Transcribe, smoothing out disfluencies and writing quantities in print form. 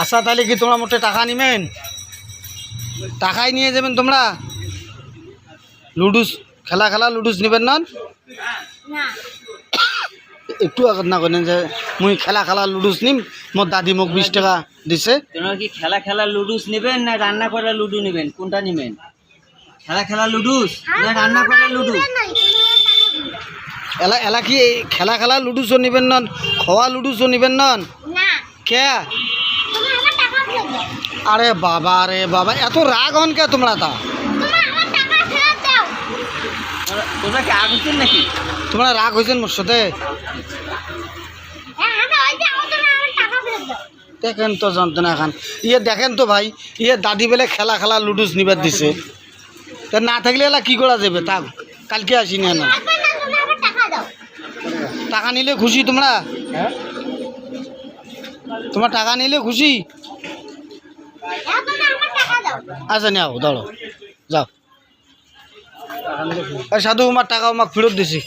আচ্ছা তাহলে কি তোমরা মোটে টাকা নিবেন? টাকাই নিয়ে যাবেন তোমরা? লুডুস খেলা লুডুস নিবেন না? একটু আগত না করেন যে মুই খেলা লুডুস নিম, মোর দাদি মোক 20 টাকা দিছে। তোমরা কি খেলা লুডুস নেবেন না রান্না করা লুডু নেবেন? কোনটা নেবেন? খেলা লুডুস না রান্না করা লুডু? এলা কি খেলা লুডুসও নিবেন না, খোয়া লুডুসও নিবেন না? কে? আরে বাবা এত রাগ হন কে তোমরা? তা তোমরা কি আগ হচ্ছেন নাকি? তোমরা রাগ হয়েছেন মোর সাথে? দেখেন তো যন্ত্রণা খান ইয়ে, দেখেন তো ভাই, ইয়ে দাদি বেলে খেলা লুডুস নিবার দিছে, তা না থাকলে এলা কি করা যাবে? তা কালকে আসিনি না। টাকা নিলে খুশি তোমরা? তোমার টাকা নিলে খুশি? আচ্ছা নাও দাঁড়ো যাও। সাধু আমার টাকা আমাকে ফেরত দিছি।